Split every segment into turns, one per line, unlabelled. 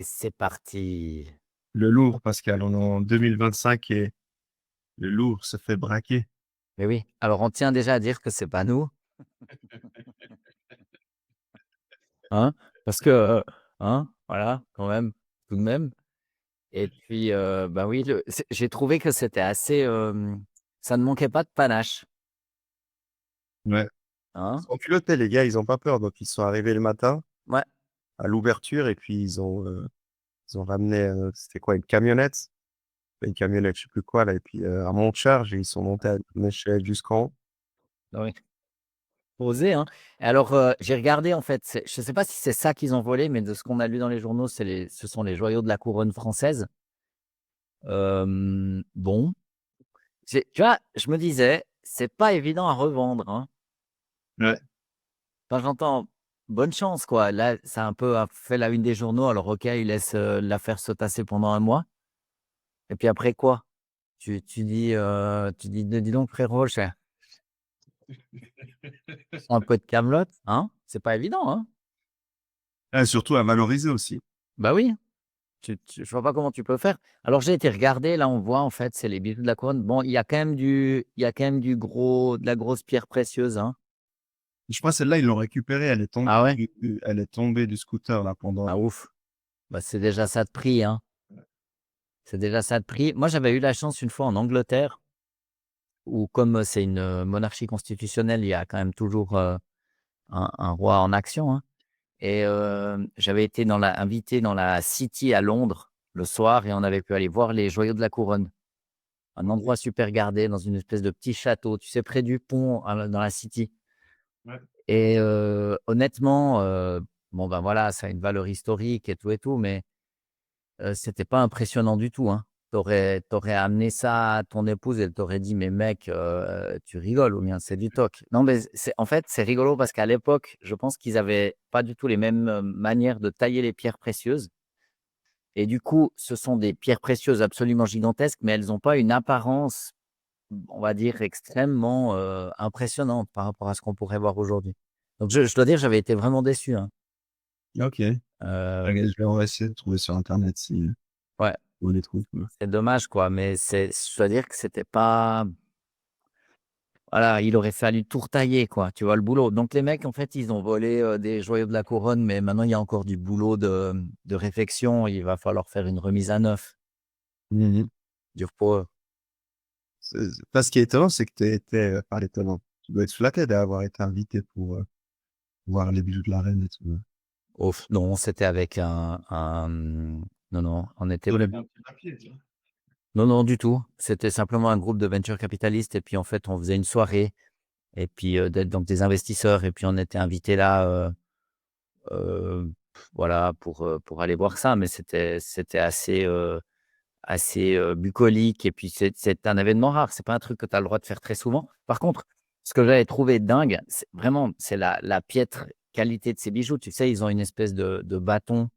Et c'est parti.
Le lourd, Pascal, on est en 2025 et le lourd se fait braquer.
Mais oui, alors on tient déjà à dire que c'est pas nous, hein, parce que, hein, voilà, quand même, tout de même. Et puis, bah, oui, j'ai trouvé que c'était assez, ça ne manquait pas de panache,
Ouais.
hein?
Sans culottés, les gars, ils ont pas peur. Donc, ils sont arrivés le matin
Ouais,
à l'ouverture et puis ils ont ramené, c'était quoi, une camionnette? Une camionnette, je sais plus quoi, là, et puis à monte charge et ils sont montés à une échelle jusqu'en haut.
bah, oui, osé, hein. Et alors, j'ai regardé en fait, je sais pas si c'est ça qu'ils ont volé, mais de ce qu'on a lu dans les journaux, ce sont les joyaux de la couronne française. Bon, tu vois, je me disais: «C'est pas évident à revendre», hein.
Ouais.
Enfin, j'entends, bonne chance, quoi. Là, ça a un peu a fait la une des journaux. Alors, OK, ils laissent, l'affaire se tasser pendant un mois et puis après quoi? Tu dis: «Dis donc frérot, je un peu de camelote, hein?» C'est pas évident, hein?
Ah, surtout à valoriser aussi.
Bah oui, je vois pas comment tu peux faire. Alors, j'ai été regarder, là, on voit, en fait, c'est les bijoux de la couronne. Bon, il y a quand même du gros de la grosse pierre précieuse, hein.
Je crois celle-là, ils l'ont récupérée.
Ah ouais?
Elle est tombée du scooter, là,
Ah
pendant.
ouf. Bah, c'est déjà ça de prix, hein. C'est déjà ça de prix. Moi, j'avais eu la chance une fois en Angleterre où comme, c'est une, monarchie constitutionnelle, il y a quand même toujours, un roi en action, hein. Et j'avais été invité dans la City à Londres le soir et on avait pu aller voir les joyaux de la couronne. Un endroit super gardé dans une espèce de petit château, tu sais, près du pont dans la City.
Ouais.
Et honnêtement, bon, ben, voilà, ça a une valeur historique et tout, mais c'était pas impressionnant du tout, hein. Tu aurais amené ça à ton épouse, elle t'aurait dit: «Mais mec, tu rigoles ou bien c'est du toc?» Non, mais c'est en fait, c'est rigolo parce qu'à l'époque, je pense qu'ils avaient pas du tout les mêmes, manières de tailler les pierres précieuses et du coup, ce sont des pierres précieuses absolument gigantesques, mais elles ont pas une apparence, on va dire, extrêmement, impressionnante par rapport à ce qu'on pourrait voir aujourd'hui. Donc je dois dire, j'avais été vraiment déçu, hein.
OK.
Heu,
OK, on va essayer de trouver sur internet si
ouais,
on les trouve, quoi.
c'est dommage, quoi, mais je dois dire que c'était pas. Voilà, il aurait fallu tout retailler, quoi, tu vois le boulot? Donc les mecs, en fait, ils ont volé, des joyaux de la couronne, mais maintenant il y a encore du boulot de réfection. Il va falloir faire une remise à neuf.
Mmh mh.
Dur pour eux.
Ce qui est étonnant, c'est que tu étais, pas étonnant, tu dois être flatté d'avoir été invité pour, voir les bijoux de la reine et tout, ouais.
Ouf, non, c'était avec non, non, on était
Donnait bien un petit papier, tu vois?
non, non, du tout. C'était simplement un groupe de venture capitalistes et puis, en fait, on faisait une soirée et puis, donc des investisseurs et puis on était invités là, heu, voilà, pour aller voir ça, mais c'était assez, bucolique et puis c'est un événement rare. C'est pas un truc que tu as le droit de faire très souvent. Par contre, ce que j'avais trouvé dingue, c'est la piètre qualité de ces bijoux. Tu sais, ils ont une espèce de bâton,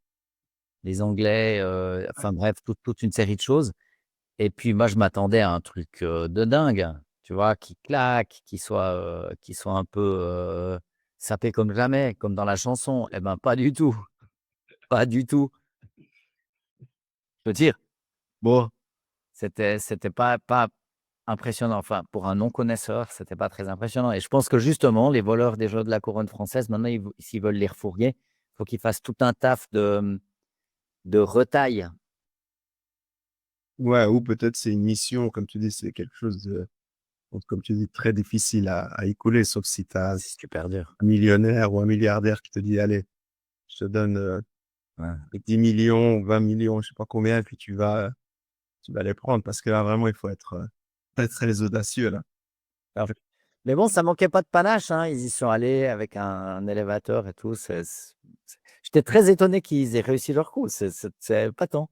les Anglais, enfin bref, toute une série de choses et puis moi, je m'attendais à un truc, de dingue, tu vois? Qui claque, qui soit un peu, sapé comme jamais, comme dans la chanson. Eh ben, pas du tout, pas du tout. Je veux dire, bon, c'était pas impressionnant, enfin, pour un non-connaisseur, c'était pas très impressionnant et je pense que justement, les voleurs des jeux de la couronne française, maintenant, s'ils veulent les refourguer, il faut qu'ils fassent tout un taf de retaille.
Ouais, ou peut-être c'est une mission, comme tu dis, c'est quelque chose de, donc comme tu dis, très difficile à écouler, sauf si tu as
C'est super dur.
un millionnaire ou un milliardaire qui te dit: «Allez, je te donne,
Ouais.
10 000 000, 20 000 000, je sais pas combien, puis tu vas les prendre». Parce que là, vraiment, il faut être, très, très audacieux, là.
Alors mais bon, ça manquait pas de panache, hein. Ils y sont allés avec un élévateur et tout, j'étais très étonné qu'ils aient réussi leur coup, c'est épatant.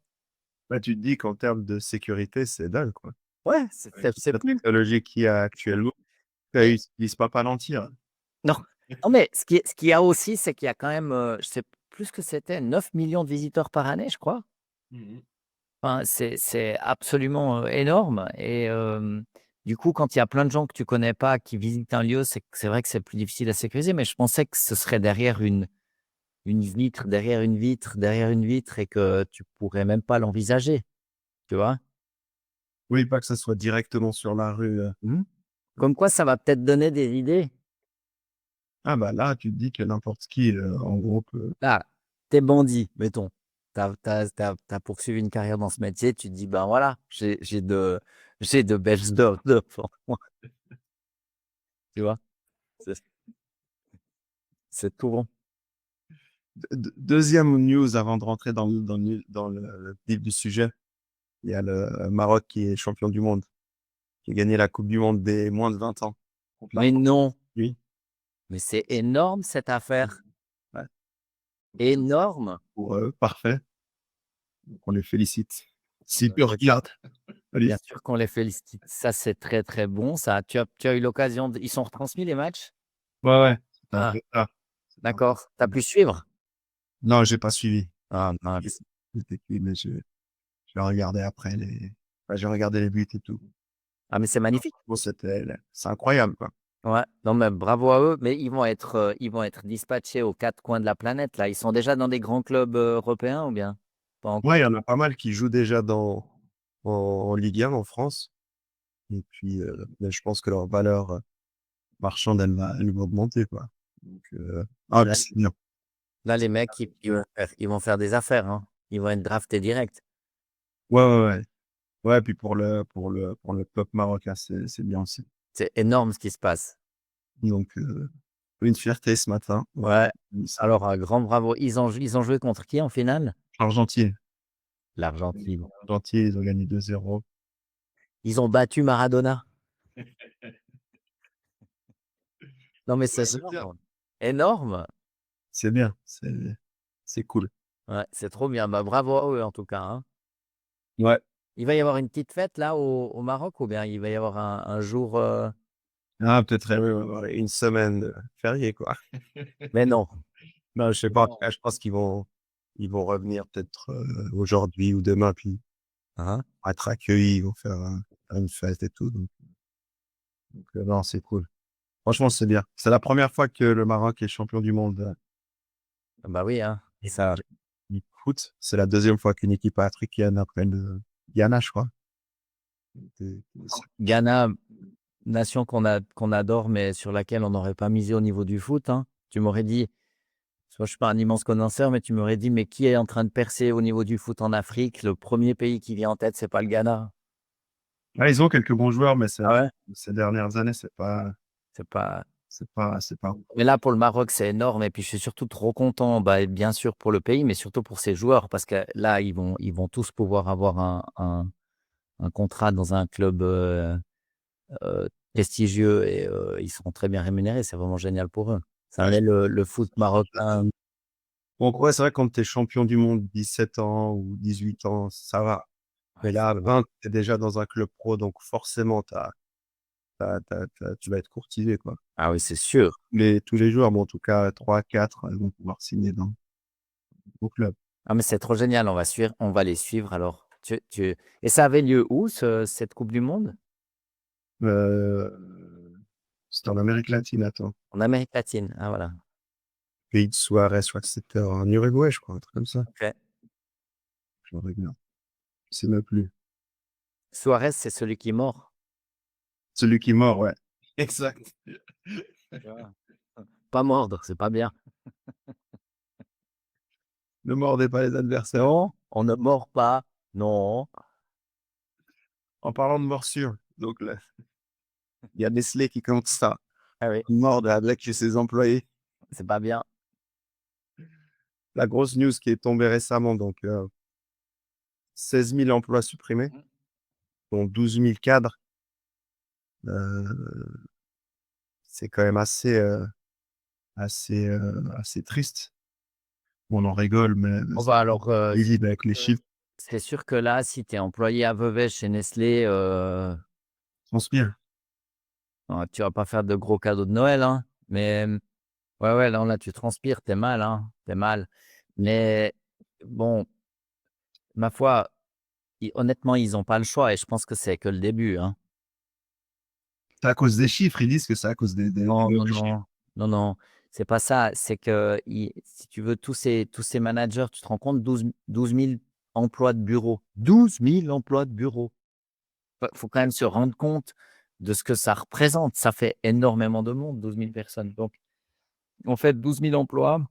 Bah, tu te dis qu'en termes de sécurité, c'est dingue, quoi.
Ouais,
Avec toute
c'est
la
plus
technologie qu'il y a actuellement, ça
mais
utilise pas Palantir.
non, non, mais ce qu'il y a aussi, c'est qu'il y a quand même, je sais plus ce que c'était, 9 millions de visiteurs par année, je crois.
Mmh mh.
Enfin, c'est absolument, énorme et du coup, quand il y a plein de gens que tu connais pas qui visitent un lieu, c'est vrai que c'est plus difficile à sécuriser, mais je pensais que ce serait derrière une vitre derrière une vitre, derrière une vitre et que tu pourrais même pas l'envisager, tu vois?
Oui, pas que ça soit directement sur la rue,
Mmh. Comme quoi ça va peut-être donner des idées.
Ah bah, là, tu te dis que n'importe qui, en gros peut
Là, tu bandit, mettons. Tu as poursuivi une carrière dans ce métier, tu te dis: «Ben, voilà, j'ai de belles œuvres devant moi», tu vois? C'est c'est tout bon.
2e news avant de rentrer dans le vif du sujet. Il y a le Maroc qui est champion du monde, qui a gagné la coupe du monde des moins de 20 ans contre la
Mais
France.
non,
Oui,
mais c'est énorme cette affaire,
ouais,
énorme.
pour eux, parfait. Donc on les félicite. S'ils
Bah,
le regardent. Allez.
bien sûr qu'on les félicite. Ça, c'est très, très bon ça. Tu as eu l'occasion de ils sont retransmis les matchs?
Ouais, ouais, c'était un
Ah,
peu tard. C'était un peu
d'accord. Tu as pu suivre?
Non, j'ai pas suivi.
Ah
J'ai
mince.
j'étais cuit, mais j'ai regardé après les enfin, j'ai regardé les buts et tout.
Ah mais c'est magnifique.
Bon, c'est incroyable, quoi.
Ouais, non mais bravo à eux, mais ils vont être dispatchés aux 4 coins de la planète là. Ils sont déjà dans des grands clubs, européens ou bien? Pas
Ouais, il
encore?
y en a pas mal qui jouent déjà en Ligue 1 en France et puis, mais je pense que leur valeur, marchande, elle va augmenter, quoi. Donc, ah,
Là
c'est bien.
là les mecs, ils vont faire des affaires, hein. Ils vont être draftés direct.
Ouais, ouais, ouais. Ouais, puis pour le peuple marocain, c'est bien aussi.
C'est énorme ce qui se passe.
Donc, une fierté ce matin.
Ouais,
Nice.
alors un grand bravo. Ils ont joué contre qui en finale?
Argentine.
L'Argentine.
Argentine, ils ont gagné 2-0.
Ils ont battu Maradona. Non mais
Ouais,
c'est
c'est bien.
énorme. Énorme!
C'est bien, c'est cool.
Ouais, c'est trop bien. Bah, bravo à eux en tout cas, hein.
Ouais.
Il va y avoir une petite fête là au Maroc ou bien il va y avoir un jour,
Ah, peut-être, oui, ouais, ouais, une semaine, fériée, quoi.
mais non.
Non, je sais pas. Ah, je pense qu'ils vont revenir peut-être, aujourd'hui ou demain, puis
Hein?
être accueillis, ils vont faire une fête et tout, donc non, c'est cool. Franchement, c'est bien. C'est la première fois que le Maroc est champion du monde,
Bah, oui, hein. Ça
du foot. C'est la 2e fois qu'une équipe africaine après le Ghana, je crois. Était
Ghana, nation qu'on adore, mais sur laquelle on n'aurait pas misé au niveau du foot, hein. Tu m'aurais dit, soit je suis pas un immense connaisseur, mais tu m'aurais dit: «Mais qui est en train de percer au niveau du foot en Afrique?» Le premier pays qui vient en tête, c'est pas le Ghana.
ah, ils ont quelques bons joueurs, mais c'est
Ah
vrai
ouais?
que ces dernières années,
C'est pas
c'est pas
Mais là, pour le Maroc, c'est énorme et puis je suis surtout trop content, bah, bien sûr pour le pays, mais surtout pour ses joueurs parce que là, ils vont tous pouvoir avoir un contrat dans un club, prestigieux et ils seront très bien rémunérés. C'est vraiment génial pour eux. Ça
ouais,
met le foot marocain.
bon, ouais, c'est vrai quand tu es champion du monde 17 ans ou 18 ans, ça va. Mais là, à 20, tu es déjà dans un club pro, donc forcément tu vas être courtisé, quoi.
Ah oui, c'est sûr.
Mais tous les joueurs, bon, en tout cas 3-4, ils vont pouvoir signer dans au club.
Ah mais c'est trop génial, on va les suivre alors. Et ça avait lieu où cette coupe du monde?
Heu, C'était en Amérique latine, attends.
En Amérique latine. Ah voilà,
Pays de Suarez, je crois que c'était en Uruguay, je crois, un truc comme ça.
OK.
Je me regarde. Je sais même plus.
Suarez, c'est celui qui mord?
Celui qui mord, ouais. Exact.
Tu vois? Pas mordre, c'est pas bien.
Ne mordez pas les adversaires.
Non, on ne mord pas. Non.
En parlant de morsure, donc là, il y a Nestlé qui compte ça.
Ah oui,
Mordre avec chez ses employés.
c'est pas bien.
La grosse news qui est tombée récemment, donc 16 000 emplois supprimés,
Mmh.
dont 12 000 cadres. Heu, c'est quand même assez triste. On en rigole, mais
Bon
c'est
bah alors,
visible avec les chiffres.
c'est sûr que là, si tu es employé à Vevey chez Nestlé,
Transpire.
tu vas pas faire de gros cadeaux de Noël, hein. Mais, ouais, ouais, non, là, tu transpires, tu es mal, hein, tu es mal. Mais bon, ma foi, i honnêtement, ils ont pas le choix et je pense que c'est que le début, hein.
C'est à cause des chiffres, ils disent que c'est à cause des
Non, non,
chiffres.
non, non, non. C'est pas ça, c'est que si tu veux, tous ces managers, tu te rends compte, 12 000 emplois de bureau. 12 000 emplois de bureau. Faut quand même se rendre compte de ce que ça représente. Ça fait énormément de monde, 12 000 personnes. Donc, en fait, 12 000 emplois,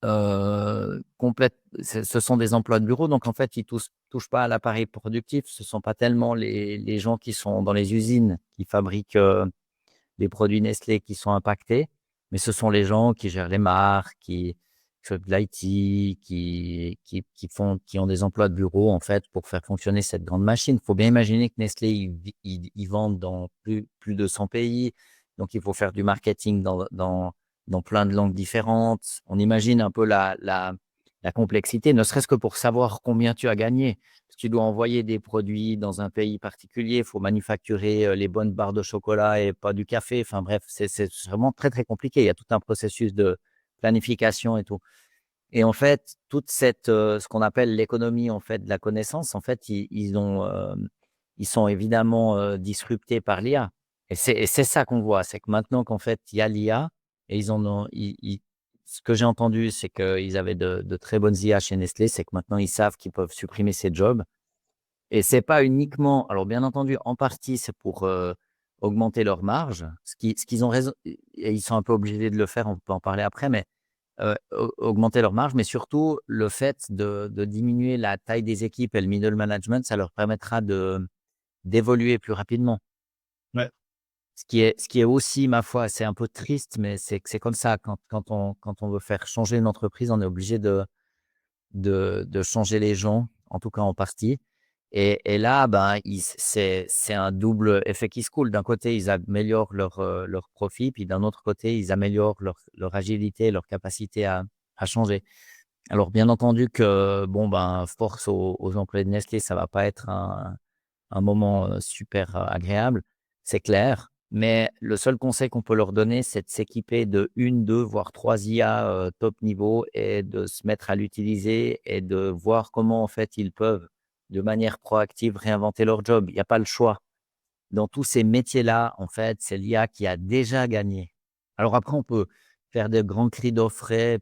ce sont des emplois de bureau. Donc, en fait, ils touchent pas à l'appareil productif. Ce sont pas tellement les gens qui sont dans les usines qui fabriquent les produits Nestlé qui sont impactés, mais ce sont les gens qui gèrent les marques, qui font de l'IT, qui ont des emplois de bureau, en fait, pour faire fonctionner cette grande machine. Il faut bien imaginer que Nestlé, ils vendent dans plus de 100 pays. Donc, il faut faire du marketing dans plein de langues différentes. On imagine un peu la complexité, ne serait-ce que pour savoir combien tu as gagné. Tu dois envoyer des produits dans un pays particulier, il faut manufacturer les bonnes barres de chocolat et pas du café. Enfin bref, c'est vraiment très, très compliqué. Il y a tout un processus de planification et tout. Et en fait, toute ce qu'on appelle l'économie en fait de la connaissance, en fait, ils sont évidemment disruptés par l'IA. Et c'est ça qu'on voit, c'est que maintenant qu'en fait il y a l'IA et ce que j'ai entendu, c'est qu'ils avaient de très bonnes IA chez Nestlé, c'est que maintenant ils savent qu'ils peuvent supprimer ces jobs et c'est pas uniquement, alors bien entendu, en partie, c'est pour augmenter leur marge, ce qu'ils ont raison, et ils sont un peu obligés de le faire, on peut en parler après, mais augmenter leur marge, mais surtout le fait de diminuer la taille des équipes et le middle management, ça leur permettra d'évoluer plus rapidement.
Ouais.
Ce qui est aussi, ma foi, c'est un peu triste, mais c'est comme ça. Quand on veut faire changer une entreprise, on est obligé de changer les gens, en tout cas en partie. Et là, ben, c'est un double effet qui se coule. D'un côté, ils améliorent leur profit, puis d'un autre côté, ils améliorent leur agilité, leur capacité à changer. Alors, bien entendu que, bon, ben, force aux employés de Nestlé, ça va pas être un moment super agréable, c'est clair. Mais le seul conseil qu'on peut leur donner, c'est de s'équiper de une, 2, voire 3 IA top niveau et de se mettre à l'utiliser et de voir comment en fait ils peuvent, de manière proactive, réinventer leur job. Il n'y a pas le choix. Dans tous ces métiers-là, en fait, c'est l'IA qui a déjà gagné. Alors après, on peut faire de grands cris d'orfraie,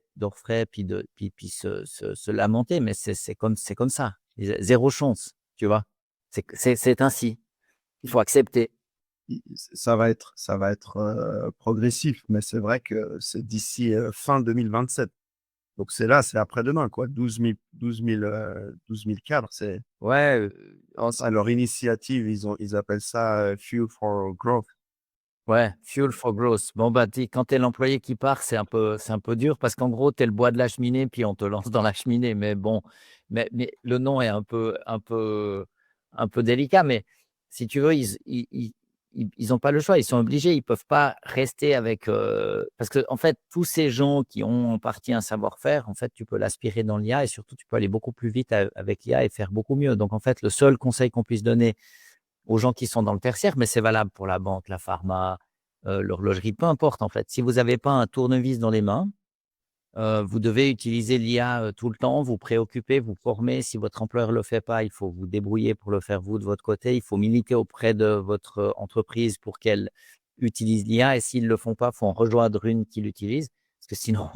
puis se lamenter, mais c'est comme ça. Zéro chance, tu vois. C'est ainsi. Il faut accepter.
Ça va être progressif, mais c'est vrai que c'est d'ici fin 2027. Donc c'est là, c'est après-demain, quoi. 12 000 cadres, c'est
Ouais,
à leur initiative, ils appellent ça Fuel for Growth.
ouais, fuel for growth. Bon, bah, quand tu es l'employé qui part, c'est un peu dur parce qu'en gros, tu es le bois de la cheminée, puis on te lance dans la cheminée. Mais bon, mais le nom est un peu délicat. Mais si tu veux, ils ont pas le choix. Ils sont obligés. Ils peuvent pas rester avec. Parce que, en fait, tous ces gens qui ont en partie un savoir-faire, en fait, tu peux l'aspirer dans l'IA et surtout, tu peux aller beaucoup plus vite avec l'IA et faire beaucoup mieux. Donc, en fait, le seul conseil qu'on puisse donner aux gens qui sont dans le tertiaire, mais c'est valable pour la banque, la pharma, l'horlogerie, peu importe en fait. Si vous n'avez pas un tournevis dans les mains, vous devez utiliser l'IA tout le temps, vous préoccuper, vous former. Si votre employeur ne le fait pas, il faut vous débrouiller pour le faire vous de votre côté. Il faut militer auprès de votre entreprise pour qu'elle utilise l'IA. Et s'ils ne le font pas, il faut en rejoindre une qui l'utilise. Parce que sinon,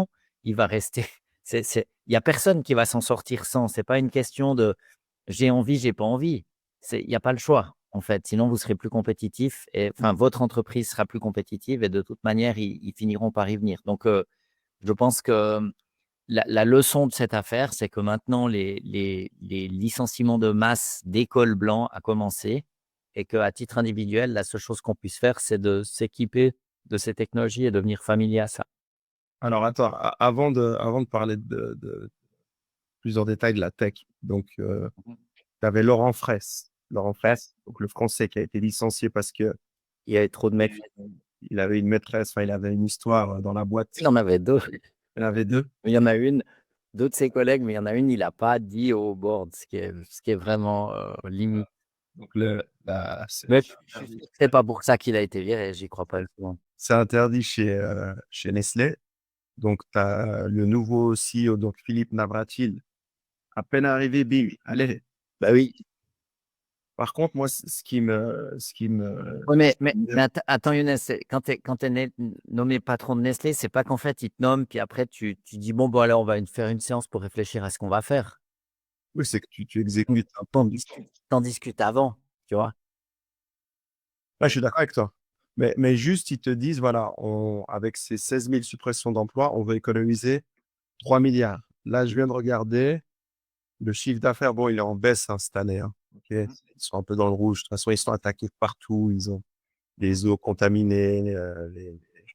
il va rester. Il n'y a personne qui va s'en sortir sans. Ce n'est pas une question de j'ai envie, j'ai pas envie. Il y a pas le choix, en fait. Sinon, vous serez plus compétitif et enfin, votre entreprise sera plus compétitive et de toute manière, ils finiront par y venir. Donc, je pense que la leçon de cette affaire, c'est que maintenant, les licenciements de masse d'écoles blancs a commencé et qu'à titre individuel, la seule chose qu'on puisse faire, c'est de s'équiper de ces technologies et devenir familier à ça.
Alors attends, avant de parler de plusieurs détails de la tech, donc
Mmh.
tu avais Laurent Fraisse. Laurent Fraisse, donc le Français qui a été licencié parce que
Il y avait trop de mecs.
il avait une maîtresse, enfin il avait une histoire dans la boîte.
Il en avait 2.
Il y en avait deux.
Il y en a une, 2 de ses collègues, mais il y en a une, il a pas dit au board, ce qui est vraiment, limite.
Donc
Mais c'est pas pour ça qu'il a été viré, j'y crois pas du tout, hein.
c'est interdit chez Nestlé. Donc tu as le nouveau CEO, donc Philippe Navratil, à peine arrivé, bim, allez,
Bah oui,
Par contre, moi,
Oui,
ce qui me
attends, Younes, quand t'es nommé patron de Nestlé, c'est pas qu'en fait, ils te nomment, puis après, tu dis, bon, alors, on va faire une séance pour réfléchir à ce qu'on va faire.
oui, c'est que tu
T'en
exécutes un
t'en
plan.
discutes, t'en discutes avant, tu vois.
Ouais, je suis d'accord avec toi. Mais juste, ils te disent, voilà, avec ces 16 000 suppressions d'emplois, on veut économiser 3 milliards. Là, je viens de regarder, le chiffre d'affaires, bon, il est en baisse hein, cette année. Hein. Ok, ils sont un peu dans le rouge. De toute façon, ils sont attaqués partout. Ils ont des eaux contaminées.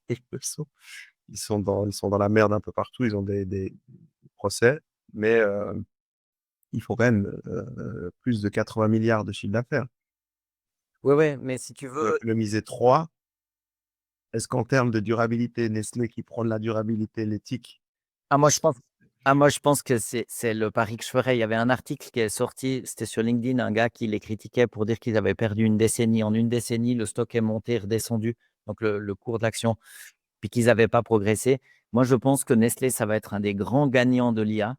Ils sont dans la merde un peu partout. Ils ont des procès. Mais ils font quand même plus de 80 milliards de chiffre d'affaires.
Oui, oui, mais si tu
Pour
veux,
économiser 3, est-ce qu'en termes de durabilité, Nestlé qui prend de la durabilité, l'éthique,
ah, moi, je pense, moi, je pense que c'est le pari que je ferais. Il y avait un article qui est sorti, c'était sur LinkedIn, un gars qui les critiquait pour dire qu'ils avaient perdu une décennie. En une décennie, le stock est monté, redescendu, donc le cours de l'action, puis qu'ils n'avaient pas progressé. Moi, je pense que Nestlé, ça va être un des grands gagnants de l'IA.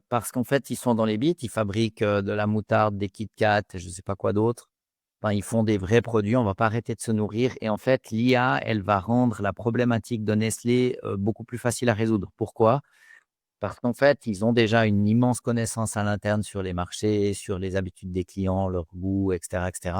Parce qu'en fait, ils sont dans les bits, ils fabriquent de la moutarde, des Kit Kat, je ne sais pas quoi d'autre. Enfin, ils font des vrais produits, on ne va pas arrêter de se nourrir. Et en fait, l'IA, elle va rendre la problématique de Nestlé beaucoup plus facile à résoudre. Pourquoi? Parce qu'en fait, ils ont déjà une immense connaissance à l'interne sur les marchés, sur les habitudes des clients, leur goût, etc., etc.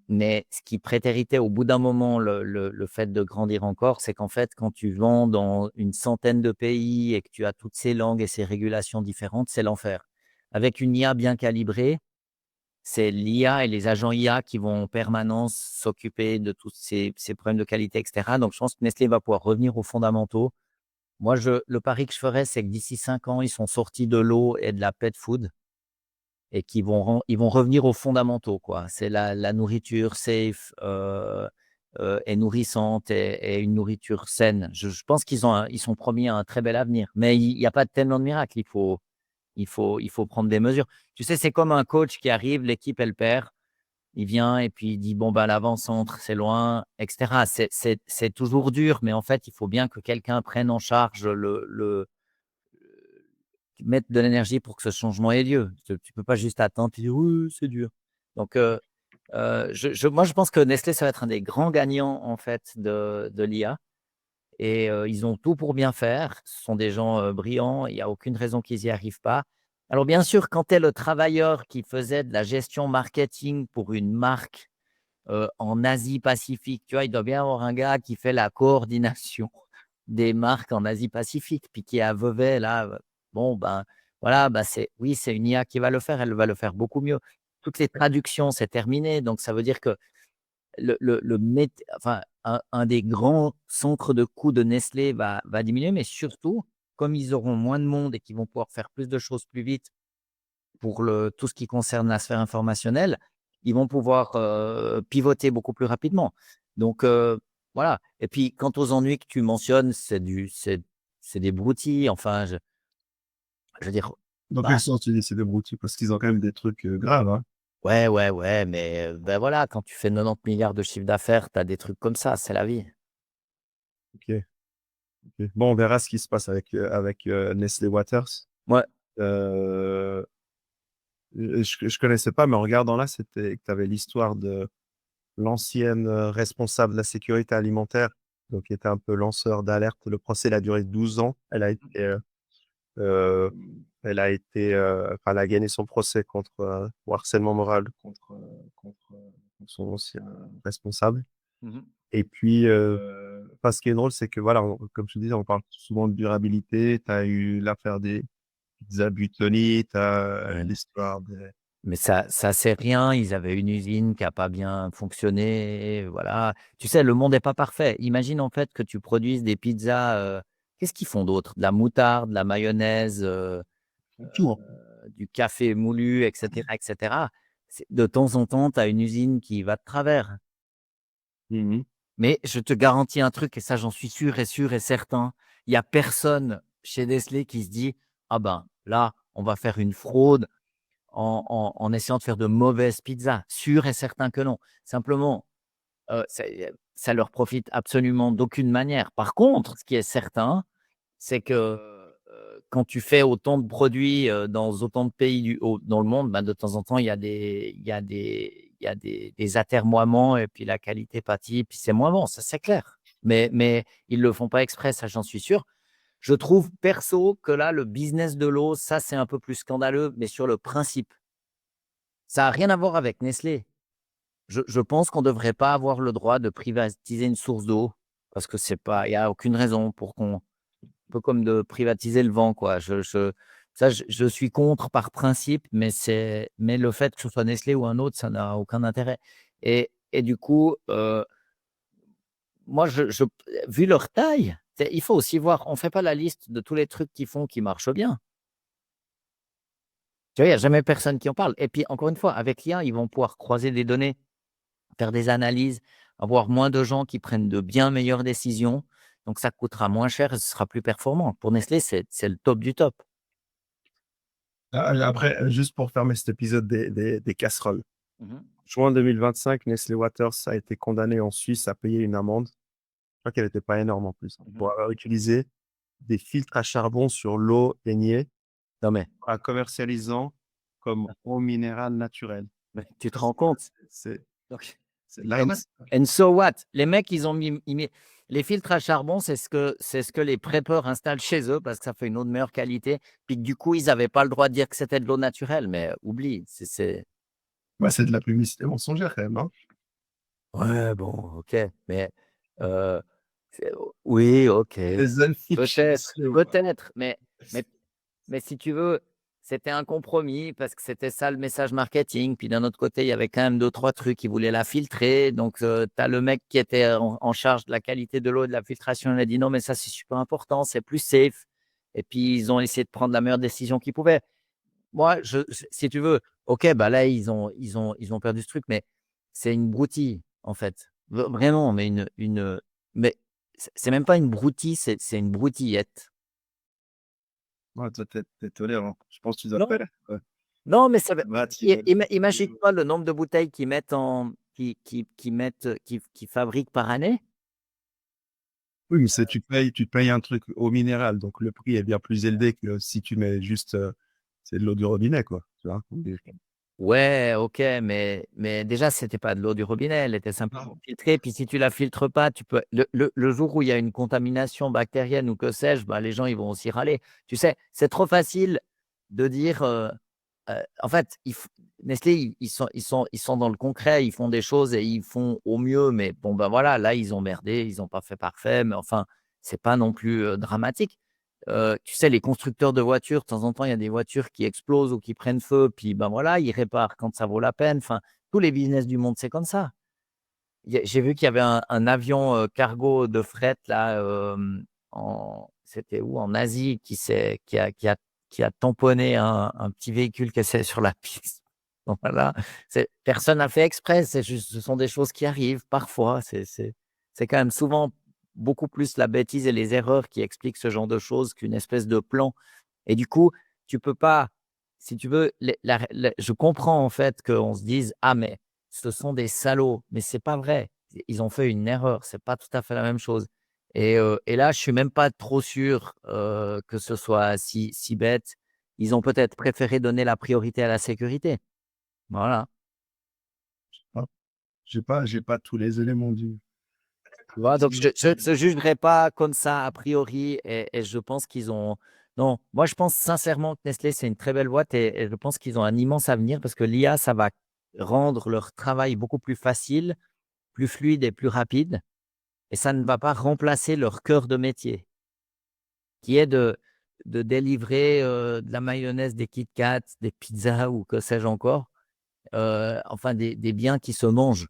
Mais ce qui prétéritait au bout d'un moment le fait de grandir encore, c'est qu'en fait, quand tu vends dans une centaine de pays et que tu as toutes ces langues et ces régulations différentes, c'est l'enfer. Avec une IA bien calibrée, c'est l'IA et les agents IA qui vont en permanence s'occuper de tous ces problèmes de qualité, et cetera. Donc, je pense que Nestlé va pouvoir revenir aux fondamentaux. Moi, le pari que je ferais, c'est que d'ici 5 ans, ils sont sortis de l'eau et de la pet food et ils vont revenir aux fondamentaux, quoi. C'est la nourriture safe et nourrissante et une nourriture saine. Je pense ils sont promis à un très bel avenir. Mais il n'y a pas tellement de miracle. Il faut prendre des mesures. Tu sais, c'est comme un coach qui arrive, l'équipe, elle perd. Il vient et puis il dit, bon, ben, l'avant-centre, c'est loin, etc. C'est toujours dur, mais en fait, il faut bien que quelqu'un prenne en charge mettre de l'énergie pour que ce changement ait lieu. Tu ne peux pas juste attendre et dire oui, c'est dur. Donc, moi, je pense que Nestlé, ça va être un des grands gagnants en fait de l'IA. Et ils ont tout pour bien faire. Ce sont des gens brillants. Il n'y a aucune raison qu'ils n'y arrivent pas. Alors, bien sûr, quand tu es le travailleur qui faisait de la gestion marketing pour une marque en Asie-Pacifique, tu vois, il doit bien y avoir un gars qui fait la coordination des marques en Asie-Pacifique, puis qui est à Vevey, là, bon, ben, voilà, ben oui, c'est une IA qui va le faire, elle va le faire beaucoup mieux. Toutes les traductions, c'est terminé, donc ça veut dire que enfin, un des grands centres de coûts de Nestlé va diminuer, mais surtout, comme ils auront moins de monde et qu'ils vont pouvoir faire plus de choses plus vite pour tout ce qui concerne la sphère informationnelle, ils vont pouvoir pivoter beaucoup plus rapidement. Donc, voilà. Et puis, quant aux ennuis que tu mentionnes, c'est des broutilles. Enfin, je veux dire,
dans quel
bah,
sens tu dis c'est des broutilles? Parce qu'ils ont quand même des trucs graves. Hein.
ouais, ouais, ouais, mais ben voilà, quand tu fais 90 milliards de chiffre d'affaires, tu as des trucs comme ça, c'est la vie.
Ok, ok. Bon, on verra ce qui se passe avec Nestlé Waters.
Ouais.
Euh, je connaissais pas, mais en regardant là, c'était que tu avais l'histoire de l'ancienne responsable de la sécurité alimentaire, donc qui était un peu lanceur d'alerte. Le procès, il a duré 12 ans. Euh, enfin, elle a gagné son procès contre pour harcèlement moral contre son ancien responsable.
Mhm.
Et puis, enfin, ce qui est drôle, c'est que voilà, comme je te disais, on parle souvent de durabilité. Tu as eu l'affaire des pizzas Buitoni, tu as
Ouais.
l'histoire des...
Mais ça c'est rien. Ils avaient une usine qui a pas bien fonctionné, voilà. Tu sais, le monde est pas parfait. Imagine en fait que tu produises des pizzas, qu'est-ce qu'ils font d'autre? De la moutarde, de la mayonnaise,
Tout, hein.
du café moulu, et cetera, et cetera. C'est de temps en temps, tu as une usine qui va de travers.
Mhm.
Mais je te garantis un truc et ça, j'en suis sûr et certain, il y a personne chez Nestlé qui se dit: «Ah ben, là, on va faire une fraude en essayant de faire de mauvaises pizzas». Sûr et certain que non. Simplement, ça leur profite absolument d'aucune manière. Par contre, ce qui est certain, c'est que, quand tu fais autant de produits dans autant de pays dans le monde, bah, de temps en temps, il y a des atermoiements et puis la qualité pâtit, puis c'est moins bon, ça c'est clair. Mais ils ne le font pas exprès, ça j'en suis sûr. Je trouve perso que là, le business de l'eau, ça c'est un peu plus scandaleux, mais sur le principe. Ça n'a rien à voir avec Nestlé. Je pense qu'on ne devrait pas avoir le droit de privatiser une source d'eau parce que c'est pas, il n'y a aucune raison pour qu'on, un peu comme de privatiser le vent, quoi. Je suis contre par principe, mais le fait que ce soit Nestlé ou un autre, ça n'a aucun intérêt. Et du coup, moi, vu leur taille, il faut aussi voir, on ne fait pas la liste de tous les trucs qu'ils font qui marchent bien. Tu vois, il n'y a jamais personne qui en parle. Et puis, encore une fois, avec l'IA, ils vont pouvoir croiser des données, faire des analyses, avoir moins de gens qui prennent de bien meilleures décisions. Donc, ça coûtera moins cher et ce sera plus performant. Pour Nestlé, c'est le top du top.
Après, juste pour fermer cet épisode des casseroles.
Mhm.
Juin 2025, Nestlé Waters a été condamné en Suisse à payer une amende. Je crois qu'elle n'était pas énorme en plus,
Mhm.
pour avoir utilisé des filtres à charbon sur l'eau baignée
Non, mais,
en la commercialisant comme eau minérale naturelle.
tu te rends compte?
C'est
Donc,
c'est
and,
l'arnaque.
and so what? Les mecs, ils mis les filtres à charbon, c'est ce que les preppers installent chez eux parce que ça fait une eau de meilleure qualité. Puis que du coup, ils n'avaient pas le droit de dire que c'était de l'eau naturelle. Mais oublie,
Ouais, c'est de la publicité mensongère quand même, hein.
Ouais, bon, OK, mais heu, oui, OK,
Les amis qui
peut-être,
se voient.
peut-être, mais mais si tu veux, c'était un compromis parce que c'était ça le message marketing. Puis d'un autre côté, il y avait quand même deux trois trucs, ils voulaient la filtrer. Donc tu as le mec qui était en charge de la qualité de l'eau et de la filtration, il a dit: «Non, mais ça, c'est super important, c'est plus safe» et puis ils ont essayé de prendre la meilleure décision qu'ils pouvaient. Moi, si tu veux, OK, bah, là, ils ont perdu ce truc, mais c'est une broutille, en fait. Vraiment, mais mais c'est même pas une broutille, c'est une broutillette.
Ouais, toi, tu tolérant. Je pense que tu dois
Non,
pas là. Ouais.
non, mais ça va
Bah, tu vas
imagine-toi le nombre de bouteilles qu'ils mettent qui fabriquent par année.
oui, mais c'est tu payes un truc au minéral, donc le prix est bien plus élevé que si tu mets juste, c'est de l'eau du robinet, quoi, tu vois?
Ouais, OK, mais déjà, c'était pas de l'eau du robinet, elle était simplement
Non.
filtrée. Puis si tu la filtres pas, tu peux le jour où il y a une contamination bactérienne ou que sais-je, bah, les gens, ils vont aussi râler. Tu sais, c'est trop facile de dire, en fait, Nestlé, ils sont dans le concret, ils font des choses et ils font au mieux, mais bon, ben, voilà, là, ils ont merdé, ils ont pas fait parfait, mais enfin, c'est pas non plus, dramatique. Tu sais, les constructeurs de voitures, de temps en temps, il y a des voitures qui explosent ou qui prennent feu, puis ben voilà, ils réparent quand ça vaut la peine. Enfin, tous les business du monde, c'est comme ça. J'ai vu qu'il y avait un avion cargo de fret là, c'était où? En Asie, qui a tamponné un petit véhicule qui était sur la piste. Donc voilà, personne n'a fait exprès, c'est juste, ce sont des choses qui arrivent parfois. C'est quand même souvent beaucoup plus la bêtise et les erreurs qui expliquent ce genre de choses qu'une espèce de plan. Et du coup, tu peux pas, si tu veux, je comprends en fait qu'on se dise: «Ah mais ce sont des salauds», mais c'est pas vrai. Ils ont fait une erreur, c'est pas tout à fait la même chose. Et là, je suis même pas trop sûr, que ce soit si bête. Ils ont peut-être préféré donner la priorité à la sécurité. Voilà.
Ah, j'ai pas tous les éléments du
Tu vois? Donc je jugerai pas comme ça a priori et je pense qu'ils ont non, moi je pense sincèrement que Nestlé, c'est une très belle boîte et je pense qu'ils ont un immense avenir parce que l'IA, ça va rendre leur travail beaucoup plus facile, plus fluide et plus rapide et ça ne va pas remplacer leur cœur de métier, qui est de délivrer, de la mayonnaise, des Kit Kat, des pizzas ou que sais-je encore, enfin des biens qui se mangent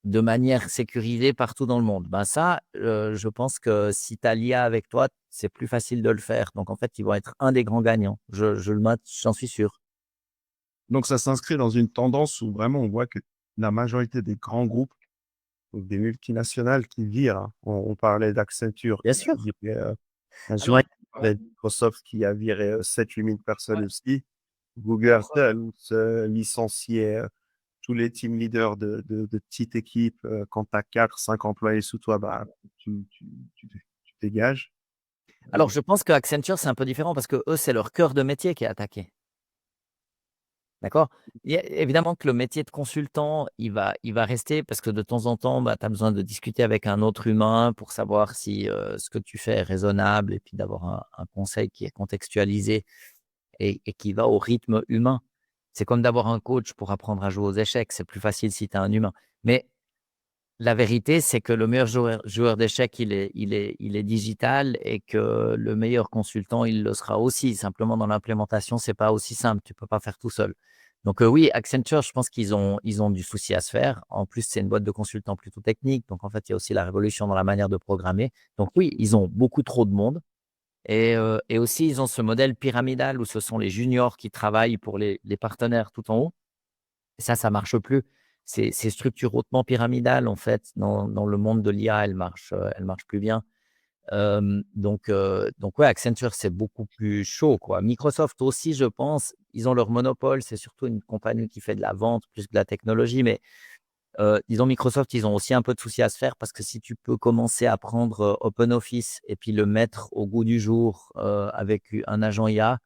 de manière sécurisée partout dans le monde. Ben ça, je pense que si tu as l'IA avec toi, c'est plus facile de le faire. Donc en fait, ils vont être un des grands gagnants. Je le mate, j'en suis sûr.
donc ça s'inscrit dans une tendance où vraiment on voit que la majorité des grands groupes, donc des multinationales qui virent, hein. On parlait d'Accenture
Bien
qui a
sûr.
viré, un jour,
Ouais,
on parlait de Microsoft qui a viré, 7-8 000 personnes
ouais.
aussi. Google a licencié, tous les team leaders de petites équipes. Quand tu as 4-5 employés sous toi, bah, tu dégages.
Alors, je pense qu'Accenture, c'est un peu différent parce que eux, c'est leur cœur de métier qui est attaqué. D'accord? Il y a évidemment que le métier de consultant, il va rester parce que de temps en temps, bah, tu as besoin de discuter avec un autre humain pour savoir si, ce que tu fais est raisonnable et puis d'avoir un conseil qui est contextualisé et qui va au rythme humain. C'est comme d'avoir un coach pour apprendre à jouer aux échecs, c'est plus facile si tu as un humain. Mais la vérité, c'est que le meilleur joueur d'échecs, il est digital et que le meilleur consultant, il le sera aussi. Simplement, dans l'implémentation, c'est pas aussi simple. Tu peux pas faire tout seul. Donc, oui, Accenture, je pense qu'ils ont du souci à se faire. En plus, c'est une boîte de consultants plutôt technique. Donc, en fait, il y a aussi la révolution dans la manière de programmer. Donc, oui, ils ont beaucoup trop de monde et aussi, ils ont ce modèle pyramidal où ce sont les juniors qui travaillent pour les partenaires tout en haut. Et ça marche plus. Ces structures hautement pyramidales, en fait, dans le monde de l'IA, elles marchent plus bien. Donc ouais, Accenture, c'est beaucoup plus chaud, quoi. Microsoft aussi, je pense, ils ont leur monopole. C'est surtout une compagnie qui fait de la vente plus que de la technologie. Mais disons Microsoft, ils ont aussi un peu de soucis à se faire parce que si tu peux commencer à prendre OpenOffice et puis le mettre au goût du jour avec un agent IA,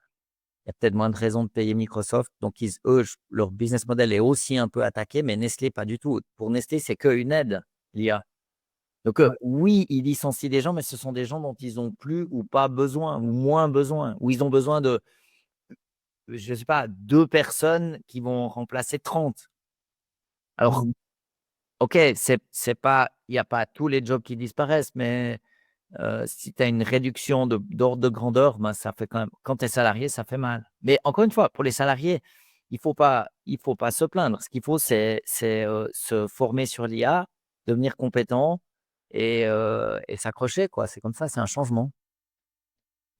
il y a peut-être moins de raisons de payer Microsoft. Donc, eux, leur business model est aussi un peu attaqué, mais Nestlé, pas du tout. Pour Nestlé, c'est qu'une aide, l'IA. Donc, oui, ils licencient des gens, mais ce sont des gens dont ils n'ont plus ou pas besoin, ou moins besoin, ou ils ont besoin de, je ne sais pas, 2 personnes qui vont remplacer 30. Alors, OK, c'est pas, il n'y a pas tous les jobs qui disparaissent, mais si tu as une réduction d'ordre de grandeur, ben, ça fait quand même quand tu es salarié, ça fait mal. Mais encore une fois, pour les salariés, il faut pas se plaindre. Ce qu'il faut, c'est se former sur l'IA, devenir compétent et s'accrocher, quoi. C'est comme ça, c'est un changement.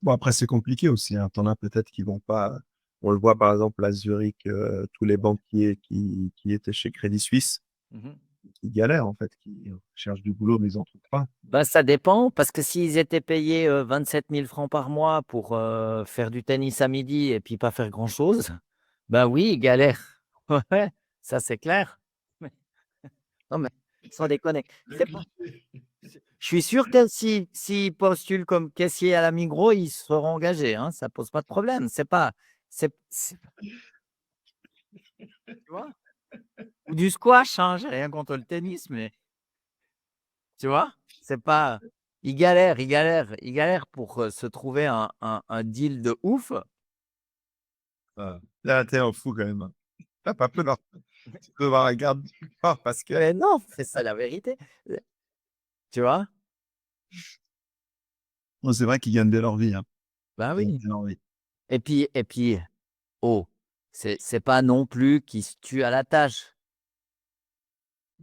Bon, après, c'est compliqué aussi, hein. Tu en as peut-être qui vont pas. On le voit par exemple à Zurich, tous les banquiers qui étaient chez Crédit Suisse,
Mmh.
qui galèrent en fait, qui cherchent du boulot, mais ils n'en trouvent pas.
Ben, ça dépend parce que s'ils étaient payés, 27 000 francs par mois pour, faire du tennis à midi et puis pas faire grand-chose, ben oui, ils galèrent. Ouais, ça c'est clair. Non, mais sans déconner. C'est pas je suis sûr que si s'ils postulent comme caissier à la Migros, ils seront engagés, hein, ça pose pas de problème. C'est tu vois? Ou du squash, hein, j'ai rien contre le tennis, mais tu vois? C'est pas ils galèrent pour, se trouver un deal de ouf.
Là, t'es un fou quand même, hein. Tu pas peur. Tu peux avoir un garde du corps parce que
Mais non, c'est ça la vérité. Tu vois?
bon, c'est vrai qu'ils gagnent bien leur vie, hein.
Ben
Ils gagnent
oui.
bien leur vie.
Et puis, oh, c'est pas non plus qu'ils se tuent à la tâche.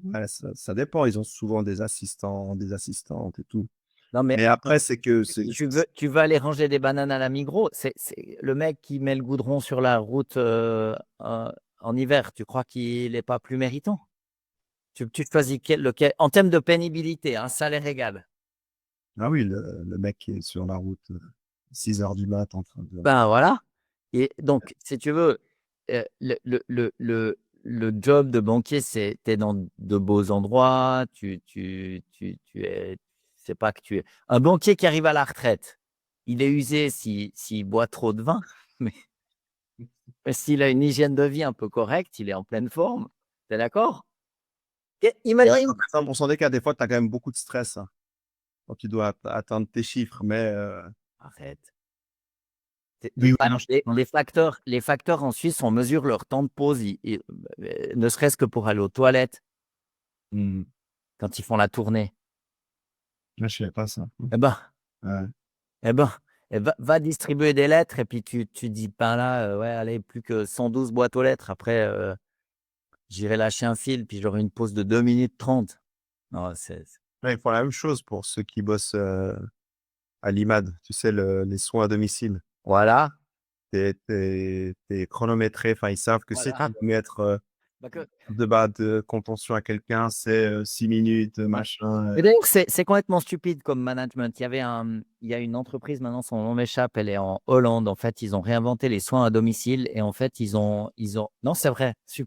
Ouais, ça dépend. Ils ont souvent des assistants, des assistantes et tout.
Non, mais
Mais après, c'est que c'est
tu veux aller ranger des bananes à la Migros, c'est le mec qui met le goudron sur la route, en hiver, tu crois qu'il est pas plus méritant? Tu choisis lequel en termes de pénibilité, hein, salaire égal.
ah oui, le mec qui est sur la route, 6 heures du mat en train de
Ben, voilà et donc si tu veux, le job de banquier, c'est tu es dans de beaux endroits, tu es c'est pas que tu es un banquier qui arrive à la retraite, il est usé s'il boit trop de vin, mais s'il a une hygiène de vie un peu correcte, il est en pleine forme. Tu es d'accord?
c'est vrai
Imagine
qu'en 80 des cas, des fois, tu as quand même beaucoup de stress, hein, quand tu dois atteindre tes chiffres, mais
arrête. Tu
oui, oui,
bah,
non, je
les facteurs en Suisse, on mesure leur temps de pause, ne serait-ce que pour aller aux toilettes
mmh,
quand ils font la tournée.
je savais pas ça.
Eh ben
Ouais.
eh ben va distribuer des lettres et puis tu dis: «Ben là, ouais, allez, plus que 112 boîtes aux lettres. Après, j'irai lâcher un fil, puis j'aurai une pause de 2 minutes 30». Non, c'est
Ouais, ils font la même chose pour ceux qui bossent, à l'IMAD, tu sais, les soins à domicile.
voilà,
Tu es chronométré, enfin, ils savent que si tu
voilà.
dois mettre,
Bah, que
de bas de contention à quelqu'un, c'est, 6 minutes,
ouais.
machin,
Mais d'ailleurs, c'est complètement stupide comme management. Il y a une entreprise, maintenant son nom m'échappe, elle est en Hollande. En fait, ils ont réinventé les soins à domicile et en fait, ils ont non, c'est vrai, je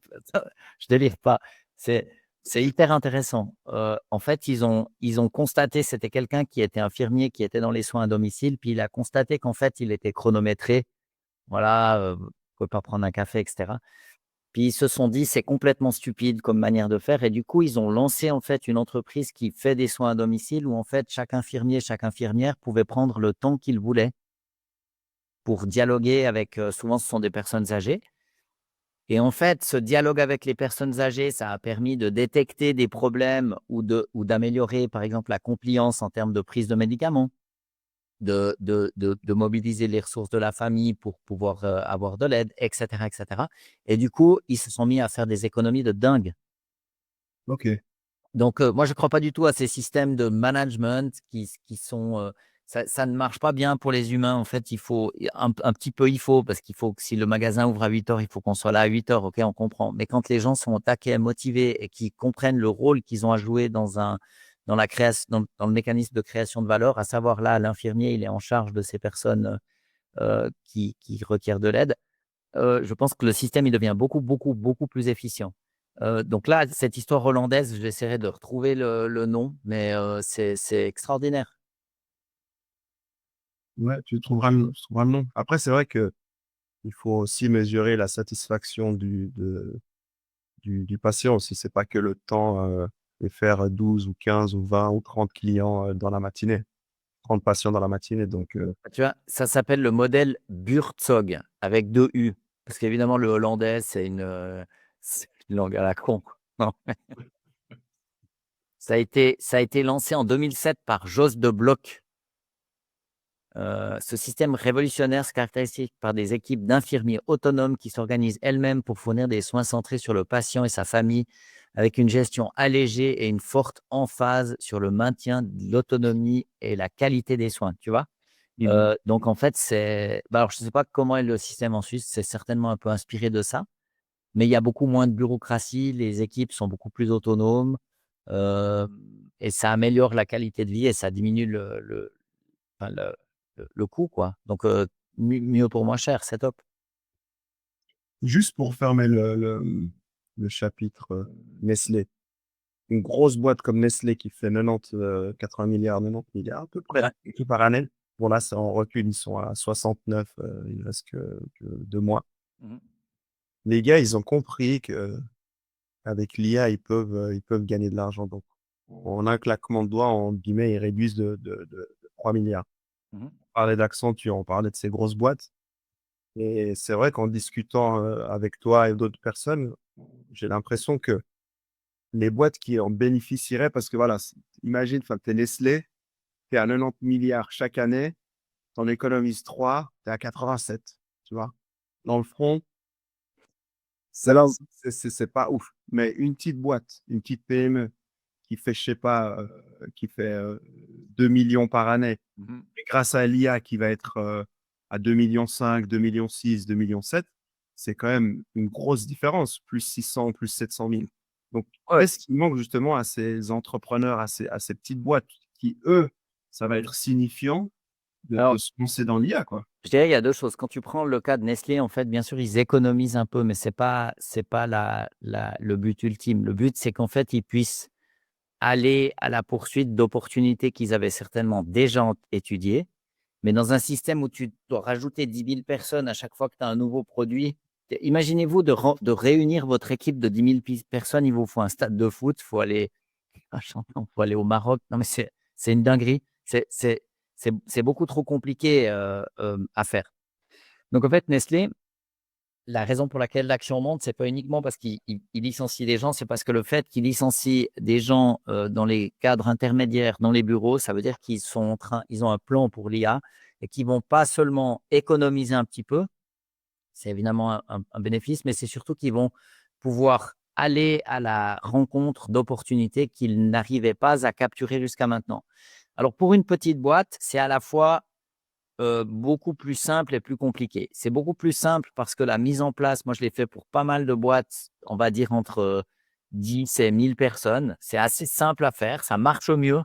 délire pas. C'est C'est hyper intéressant. En fait, ils ont constaté, c'était quelqu'un qui était infirmier, qui était dans les soins à domicile, puis il a constaté qu'en fait, il était chronométré. Voilà, vous pouvez pas prendre un café et cetera. Puis ils se sont dit: «C'est complètement stupide comme manière de faire» et du coup, ils ont lancé, en fait, une entreprise qui fait des soins à domicile où, en fait, chaque infirmier, chaque infirmière pouvait prendre le temps qu'il voulait pour dialoguer avec, souvent ce sont des personnes âgées. Et en fait, ce dialogue avec les personnes âgées, ça a permis de détecter des problèmes ou d'améliorer, par exemple, la compliance en termes de prise de médicaments, de mobiliser les ressources de la famille pour pouvoir, avoir de l'aide et cetera et cetera. Et du coup, ils se sont mis à faire des économies de dingue.
OK.
Donc, moi, je ne crois pas du tout à ces systèmes de management qui sont, ça ne marche pas bien pour les humains. En fait, il faut un petit peu, il faut, parce qu'il faut que si le magasin ouvre à 8 heures, il faut qu'on soit là à 8 heures. OK, on comprend. Mais quand les gens sont au taquet, motivés et qui comprennent le rôle qu'ils ont à jouer dans la création, dans le mécanisme de création de valeur, à savoir là, l'infirmier, il est en charge de ces personnes, qui requièrent de l'aide. Je pense que le système, il devient beaucoup, beaucoup, beaucoup plus efficient. Donc là, cette histoire hollandaise, j'essaierai de retrouver le nom, mais c'est extraordinaire.
Ouais, tu trouveras le nom. Après, c'est vrai que il faut aussi mesurer la satisfaction du patient aussi. C'est pas que le temps, et faire 12 ou 15 ou 20 ou 30 clients, dans la matinée, 30 patients dans la matinée donc
Tu vois? Ça s'appelle le modèle Buurtzorg avec 2 U, parce qu'évidemment le hollandais, c'est une langue à la con, quoi. Non. Ça a été lancé en 2007 par Jos de Blok. Ce système révolutionnaire se caractérise par des équipes d'infirmiers autonomes qui s'organisent elles-mêmes pour fournir des soins centrés sur le patient et sa famille, avec une gestion allégée et une forte emphase sur le maintien de l'autonomie et la qualité des soins, tu vois?
Mmh.
Donc en fait, alors je ne sais pas comment est le système en Suisse, c'est certainement un peu inspiré de ça, mais il y a beaucoup moins de bureaucratie, les équipes sont beaucoup plus autonomes, hem et ça améliore la qualité de vie et ça diminue enfin le coût, quoi. Donc mieux pour moins cher, c'est top.
Juste pour fermer le chapitre, Nestlé. Une grosse boîte comme Nestlé qui fait 90, 80 000 000 90 000 000 à peu près
Ouais.
que par année. Bon là, c'est en recul, ils sont à 69, il reste que 2 mois.
Mmh.
Les gars, ils ont compris qu'avec l'IA, ils peuvent gagner de l'argent. Donc en un claquement de doigts, entre guillemets, ils réduisent de 3 000 000 000.
Mmh.
On parlait d'Accenture, on parlait de ces grosses boîtes et c'est vrai qu'en discutant, avec toi et d'autres personnes, j'ai l'impression que les boîtes qui en bénéficieraient parce que voilà, imagine, enfin, tu es Nestlé, tu es à 90 000 000 chaque année, tu en économises 3, tu es à 87, tu vois? Dans le front, c'est là, c'est pas ouf. Mais une petite boîte, une petite PME qui fait, je sais pas, qui fait, 2 000 000 par année
Mmh.
et grâce à l'IA qui va être, à 2,5 millions, 2,6 millions, 2,7 millions, c'est quand même une grosse différence, plus 600, plus 700 000. Donc
Ouais.
qu'est-ce qui manque justement à ces entrepreneurs, à ces petites boîtes qui, eux, ça va être signifiant de
Alors,
se lancer dans l'IA, quoi?
je dirais il y a 2 choses. Quand tu prends le cas de Nestlé, en fait, bien sûr, ils économisent un peu, mais c'est pas le but ultime. Le but, c'est qu'en fait, ils puissent aller à la poursuite d'opportunités qu'ils avaient certainement déjà étudiées. Mais dans un système où tu dois rajouter 10 000 personnes à chaque fois que tu as un nouveau produit, imaginez-vous de réunir votre équipe de 10 000 personnes, il vous faut un stade de foot, il faut aller à Champnon, faut aller au Maroc. Non, mais c'est une dinguerie. C'est beaucoup trop compliqué à faire. Donc en fait, Nestlé, la raison pour laquelle l'action monte, c'est pas uniquement parce qu'il licencie des gens, c'est parce que le fait qu'il licencie des gens, dans les cadres intermédiaires, dans les bureaux, ça veut dire ils ont un plan pour l'IA et qu'ils vont pas seulement économiser un petit peu, c'est évidemment un bénéfice, mais c'est surtout qu'ils vont pouvoir aller à la rencontre d'opportunités qu'ils n'arrivaient pas à capturer jusqu'à maintenant. Alors pour une petite boîte, c'est à la fois beaucoup plus simple et plus compliqué. C'est beaucoup plus simple parce que la mise en place, moi je l'ai fait pour pas mal de boîtes, on va dire entre, 10 et 1 000 personnes. C'est assez simple à faire, ça marche au mieux,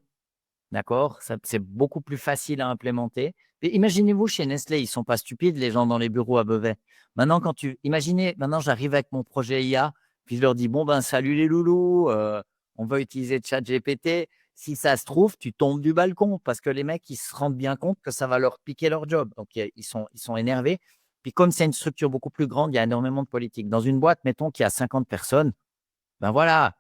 d'accord? Ça c'est beaucoup plus facile à implémenter. Et imaginez-vous chez Nestlé, ils sont pas stupides les gens dans les bureaux à Beauvais. Maintenant imaginez, maintenant j'arrive avec mon projet IA, puis je leur dis: «Bon ben salut les loulous, on veut utiliser ChatGPT. Si ça se trouve, tu tombes du balcon parce que les mecs, ils se rendent bien compte que ça va leur piquer leur job. Donc, ils sont énervés. Puis comme c'est une structure beaucoup plus grande, il y a énormément de politique. Dans une boîte, mettons qu'il y a 50 personnes, ben voilà,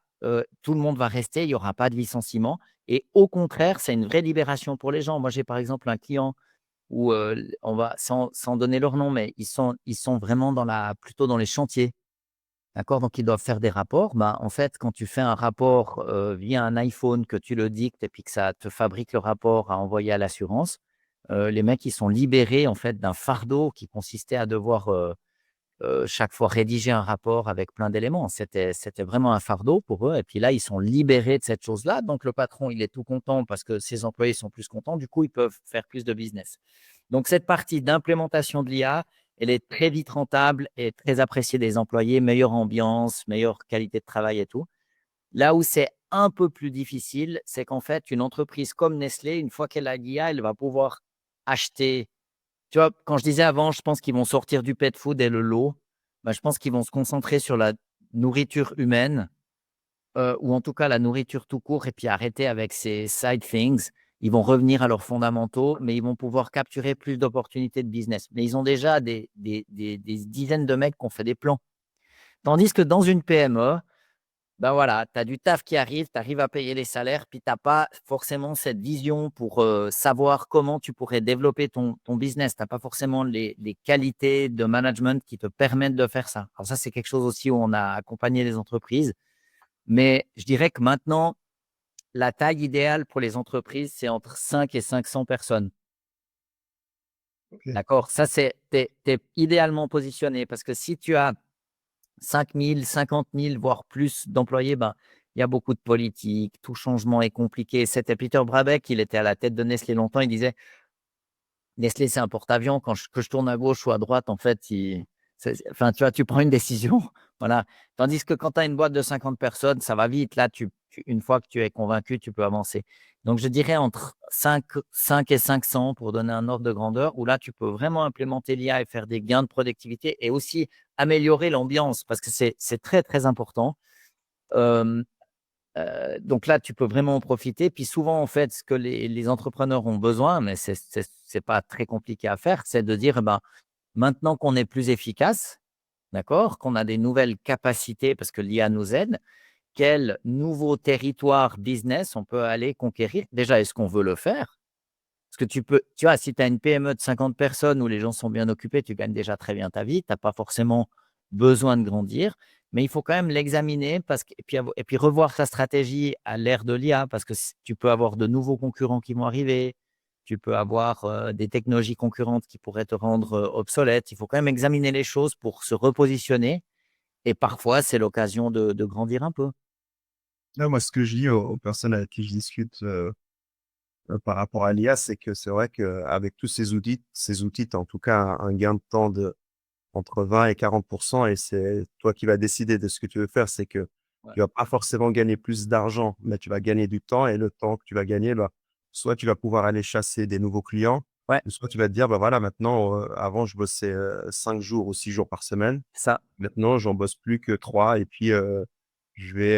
tout le monde va rester, il n'y aura pas de licenciement. Et au contraire, c'est une vraie libération pour les gens. Moi, j'ai par exemple un client où on va, sans donner leur nom, mais ils sont vraiment plutôt dans les chantiers. D'accord? Donc, ils doivent faire des rapports. Ben, en fait, quand tu fais un rapport via un iPhone, que tu le dictes et puis que ça te fabrique le rapport à envoyer à l'assurance, les mecs, ils sont libérés en fait d'un fardeau qui consistait à devoir chaque fois rédiger un rapport avec plein d'éléments. C'était vraiment un fardeau pour eux. Et puis là, ils sont libérés de cette chose-là. Donc, le patron, il est tout content parce que ses employés sont plus contents. Du coup, ils peuvent faire plus de business. Donc, cette partie d'implémentation de l'IA, elle est très vite rentable et très appréciée des employés, meilleure ambiance, meilleure qualité de travail et tout. Là où c'est un peu plus difficile, c'est qu'en fait, une entreprise comme Nestlé, une fois qu'elle a l'IA, elle va pouvoir acheter. Tu vois, quand je disais avant, je pense qu'ils vont sortir du pet food et le lot. Bah, je pense qu'ils vont se concentrer sur la nourriture humaine, ou en tout cas la nourriture tout court, et puis arrêter avec ces side things. Ils vont revenir à leurs fondamentaux, mais ils vont pouvoir capturer plus d'opportunités de business. Mais ils ont déjà des dizaines de mecs qui ont fait des plans. Tandis que dans une PME, ben voilà, tu as du taf qui arrive, tu arrives à payer les salaires, puis tu n'as pas forcément cette vision pour savoir comment tu pourrais développer ton business. Tu n'as pas forcément les qualités de management qui te permettent de faire ça. Alors ça, c'est quelque chose aussi où on a accompagné les entreprises. Mais je dirais que maintenant, la taille idéale pour les entreprises, c'est entre 5 et 500 personnes.
OK.
D'accord? Ça, t'es idéalement positionné parce que si tu as 5 000, 50 000, voire plus d'employés, ben, il y a beaucoup de politique, tout changement est compliqué. C'était Peter Brabeck, il était à la tête de Nestlé longtemps, il disait Nestlé, c'est un porte-avions. Que je tourne à gauche ou à droite, en fait, enfin, tu vois, tu prends une décision. Voilà. Tandis que quand tu as une boîte de 50 personnes, ça va vite. Là, une fois que tu es convaincu, tu peux avancer. Donc, je dirais entre 5 et 500 pour donner un ordre de grandeur, où là, tu peux vraiment implémenter l'IA et faire des gains de productivité et aussi améliorer l'ambiance parce que c'est très, très important. Euh, donc là, tu peux vraiment en profiter. Puis souvent, en fait, ce que les entrepreneurs ont besoin, mais c'est pas très compliqué à faire, c'est de dire, ben, maintenant qu'on est plus efficace, d'accord, qu'on a des nouvelles capacités parce que l'IA nous aide, quel nouveau territoire business on peut aller conquérir? Déjà, est-ce qu'on veut le faire? Parce que tu vois, si tu as une PME de 50 personnes où les gens sont bien occupés, tu gagnes déjà très bien ta vie. Tu n'as pas forcément besoin de grandir, mais il faut quand même l'examiner et puis revoir sa stratégie à l'ère de l'IA parce que tu peux avoir de nouveaux concurrents qui vont arriver. Tu peux avoir des technologies concurrentes qui pourraient te rendre obsolète. Il faut quand même examiner les choses pour se repositionner. Et parfois, c'est l'occasion de grandir un peu.
Là, moi, ce que je dis aux personnes avec qui je discute, par rapport à l'IA, c'est que c'est vrai qu'avec tous ces outils, tu as en tout cas un gain de temps de entre 20 et 40 et c'est toi qui vas décider de ce que tu veux faire. C'est que
Ouais.
tu vas pas forcément gagner plus d'argent, mais tu vas gagner du temps et le temps que tu vas gagner, bah, soit tu vas pouvoir aller chasser des nouveaux clients,
Ouais,
ou soit tu vas te dire: «Bah, voilà, maintenant, avant je bossais, 5 jours ou 6 jours par semaine.
ça.
Maintenant, j'en bosse plus que 3 et puis, je vais,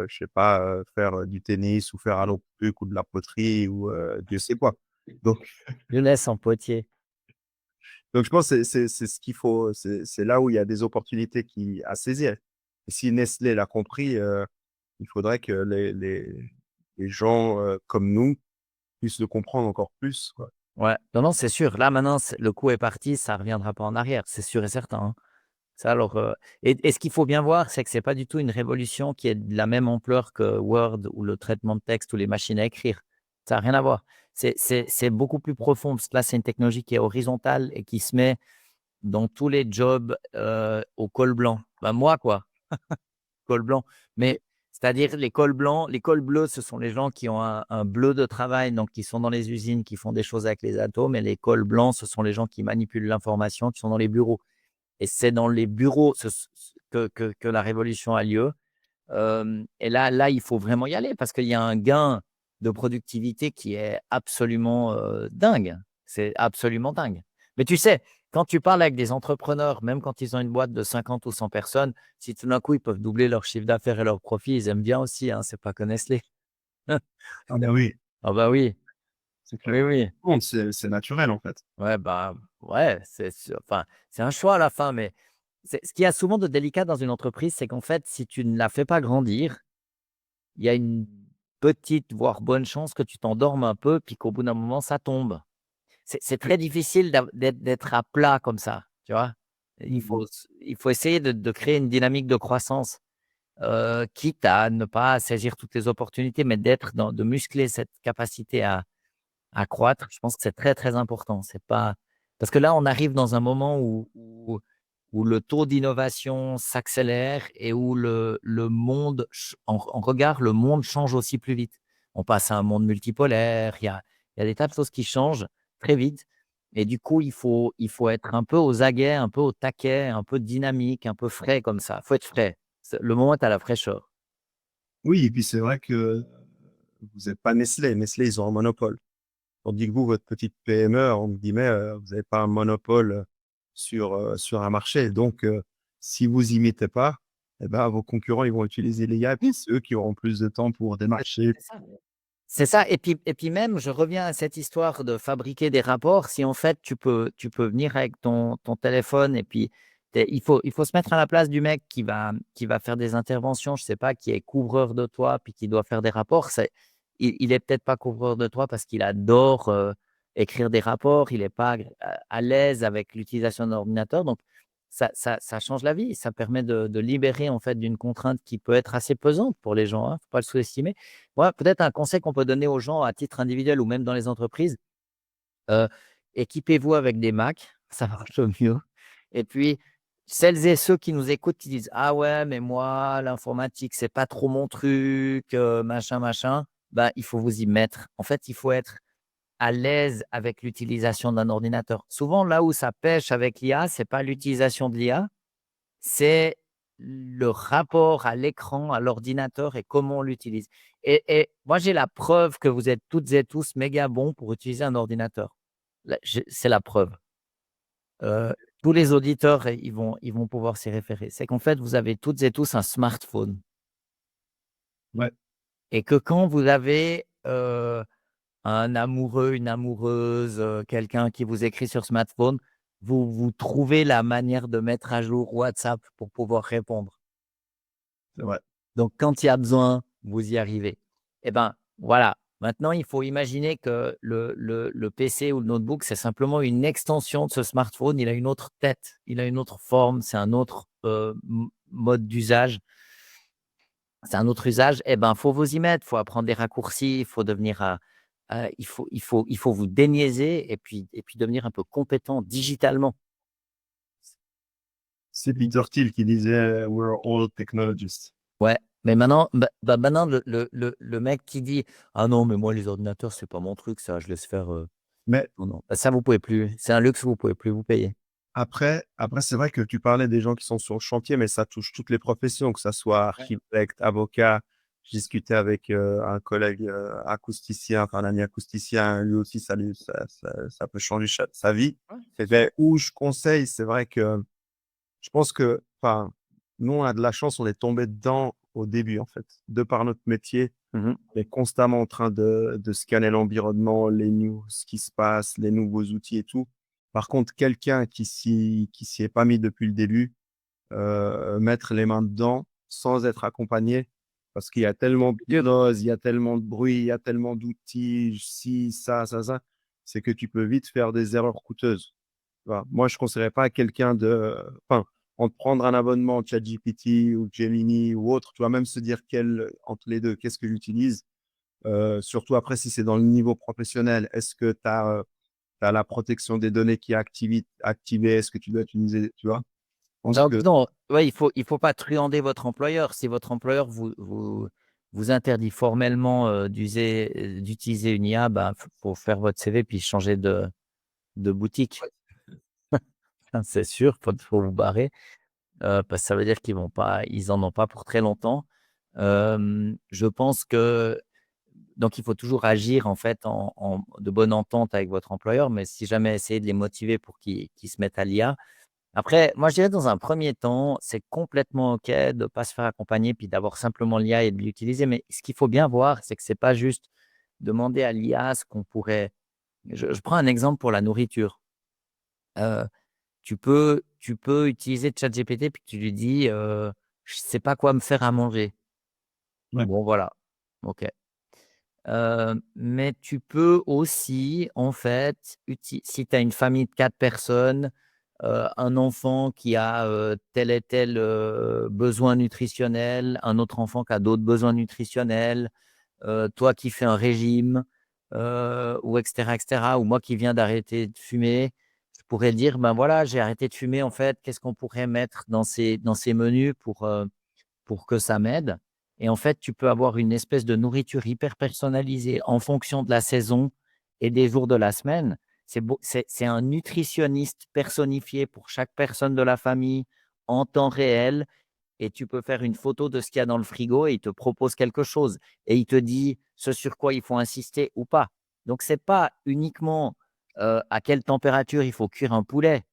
je sais pas, faire, du tennis ou faire un autre truc ou de la poterie ou, Dieu sait quoi». Donc
Je laisse en potier.
donc je pense que c'est ce qu'il faut, c'est là où il y a des opportunités qui à saisir. Et si Nestlé l'a compris, il faudrait que les gens, comme nous puissent le comprendre encore plus, quoi.
Ouais. Non, non, c'est sûr. Là, maintenant, le coup est parti, ça ne reviendra pas en arrière. C'est sûr et certain, hein. Ça, alors, et ce qu'il faut bien voir, c'est que c'est pas du tout une révolution qui est de la même ampleur que Word ou le traitement de texte ou les machines à écrire. Ça n'a rien à voir. C'est beaucoup plus profond parce que là, c'est une technologie qui est horizontale et qui se met dans tous les jobs au col blanc. Ben, moi, quoi, col blanc. Mais c'est-à-dire les cols bleus, ce sont les gens qui ont un bleu de travail, donc qui sont dans les usines, qui font des choses avec les atomes. Et les cols blancs, ce sont les gens qui manipulent l'information, qui sont dans les bureaux. Et c'est dans les bureaux que la révolution a lieu. Et là, il faut vraiment y aller parce qu'il y a un gain de productivité qui est absolument dingue. C'est absolument dingue. Mais tu sais, quand tu parles avec des entrepreneurs, même quand ils ont une boîte de 50 ou 100 personnes, si tout d'un coup, ils peuvent doubler leur chiffre d'affaires et leurs profits, ils aiment bien aussi, hein, c'est pas que Nestlé.
Ah bah oui,
Ah bah oui,
c'est clair.
oui, oui.
Bon, c'est naturel, en fait.
Ouais, bah, ouais, enfin, c'est un choix à la fin, mais ce qu'il y a souvent de délicat dans une entreprise, c'est qu'en fait, si tu ne la fais pas grandir, il y a une petite, voire bonne chance que tu t'endormes un peu, puis qu'au bout d'un moment, ça tombe. C'est très difficile d'être à plat comme ça, tu vois?
Mmh.
Il faut essayer de créer une dynamique de croissance, quitte à ne pas saisir toutes les opportunités, mais de muscler cette capacité à croître. Je pense que c'est très, très important. C'est pas parce que là, on arrive dans un moment où le taux d'innovation s'accélère et où le monde ch on regarde, le monde change aussi plus vite. On passe à un monde multipolaire, il y a des tas de choses qui changent très vite et du coup, il faut être un peu aux aguets, un peu au taquet, un peu dynamique, un peu frais comme ça. Il faut être frais. Le moment est à la fraîcheur.
Oui et puis c'est vrai que vous êtes pas Nestlé. Nestlé, ils ont un monopole. Tandis que vous, votre petite PME, entre guillemets, vous avez pas un monopole, sur un marché. Donc si vous y mettez pas, et ben, vos concurrents, ils vont utiliser l'IA et puis c'est eux qui auront plus de temps pour
C'est
démarcher.
c'est ça. C'est ça et puis même, je reviens à cette histoire de fabriquer des rapports. Si en fait tu peux venir avec ton téléphone et puis il faut se mettre à la place du mec qui va faire des interventions, je sais pas, qui est couvreur de toit puis qui doit faire des rapports. Il est peut-être pas couvreur de toit parce qu'il adore, écrire des rapports, il est pas à l'aise avec l'utilisation d'un ordinateur donc ça change la vie. Ça permet de libérer en fait d'une contrainte qui peut être assez pesante pour les gens, hein, faut pas le sous-estimer. Ouais, peut-être un conseil qu'on peut donner aux gens à titre individuel ou même dans les entreprises, heu, équipez-vous avec des Mac, ça marche au mieux et puis celles et ceux qui nous écoutent, qui disent: «Ah ouais, mais moi l'informatique, c'est pas trop mon truc, machin, machin», bah, il faut vous y mettre. En fait, il faut être à l'aise avec l'utilisation d'un ordinateur. Souvent, là où ça pêche avec l'IA, c'est pas l'utilisation de l'IA, c'est le rapport à l'écran, à l'ordinateur et comment on l'utilise et moi, j'ai la preuve que vous êtes toutes et tous méga bons pour utiliser un ordinateur. Là, c'est la preuve. Heu, tous les auditeurs, ils vont pouvoir s'y référer. C'est qu'en fait, vous avez toutes et tous un smartphone
Ouais,
et que quand vous avez, un amoureux, une amoureuse, quelqu'un qui vous écrit sur smartphone, vous trouvez la manière de mettre à jour WhatsApp pour pouvoir répondre.
c'est vrai.
Donc quand il y a besoin, vous y arrivez. Et ben, voilà. Maintenant, il faut imaginer que le PC ou le notebook, c'est simplement une extension de ce smartphone. Il a une autre tête, il a une autre forme, c'est un autre, mode d'usage, c'est un autre usage. Et ben, faut vous y mettre, faut apprendre des raccourcis, il faut devenir, il faut vous déniaiser et puis devenir un peu compétent digitalement.
C'est Peter Thiel qui disait: «We're all technologists».
Ouais, mais maintenant, maintenant le mec qui dit: «Ah non, mais moi les ordinateurs, c'est pas mon truc ça, je laisse faire,
Mais
non, non». Bah, ça vous pouvez plus, c'est un luxe que vous pouvez plus vous payer.
après c'est vrai que tu parlais des gens qui sont sur le chantier, mais ça touche toutes les professions, que ça soit
Ouais.
architecte, avocat. Je discutais avec, un collègue, acousticien, enfin un ami acousticien, lui aussi ça peut changer sa vie.
Ouais, c'est
Et
sûr.
beh, où je conseille, c'est vrai que je pense que enfin, nous on a de la chance, on est tombé dedans au début en fait. De par notre métier,
Mmh.
on est constamment en train de scanner l'environnement, les news, ce qui se passe, les nouveaux outils et tout. Par contre, quelqu'un qui s'y est pas mis depuis le début, mettre les mains dedans sans être accompagné, parce qu'il y a tellement de
Dur.
choses, il y a tellement de bruit, il y a tellement d'outils, ci, ça, c'est que tu peux vite faire des erreurs coûteuses. Tu vois? Moi, je ne conseillerais pas à quelqu'un de enfin, en prendre un abonnement ChatGPT ou Gemini ou autre, tu vois? Même se dire entre les 2 qu'est-ce que j'utilise? Surtout après si c'est dans le niveau professionnel, est-ce que tu as la protection des données qui est activée? Est-ce que tu dois utiliser tu vois? Je pense
Donc
que
non, ouais, il faut pas truander votre employeur. Si votre employeur vous interdit formellement, d'utiliser une IA, bah, faut faire votre CV puis changer de boutique. C'est sûr, faut vous barrer. Parce que ça veut dire qu'ils en ont pas pour très longtemps. Je pense que Donc il faut toujours agir en fait de bonne entente avec votre employeur, mais si jamais essayer de les motiver pour qu'ils se mettent à l'IA. Après, moi je dirais dans un premier temps, c'est complètement OK de ne pas se faire accompagner, puis d'avoir simplement l'IA et de l'utiliser. Mais ce qu'il faut bien voir, c'est que c'est pas juste demander à l'IA ce qu'on pourrait. Je prends un exemple pour la nourriture. Heu, tu peux utiliser ChatGPT puis tu lui dis, «Je sais pas quoi me faire à manger».
Ouais.
Bon voilà, OK. Mais tu peux aussi, en fait, si tu as une famille de 4 personnes, un enfant qui a, tel et tel, besoin nutritionnel, un autre enfant qui a d'autres besoins nutritionnels, toi qui fais un régime, ou et cetera, ou moi qui viens d'arrêter de fumer, je pourrais dire: «Ben, voilà, j'ai arrêté de fumer, en fait, qu'est-ce qu'on pourrait mettre dans ces menus pour que ça m'aide?» Et en fait, tu peux avoir une espèce de nourriture hyper personnalisée en fonction de la saison et des jours de la semaine. C'est un nutritionniste personnifié pour chaque personne de la famille en temps réel, et tu peux faire une photo de ce qu'il y a dans le frigo et il te propose quelque chose et il te dit ce sur quoi il faut insister ou pas. Donc c'est pas uniquement, à quelle température il faut cuire un poulet.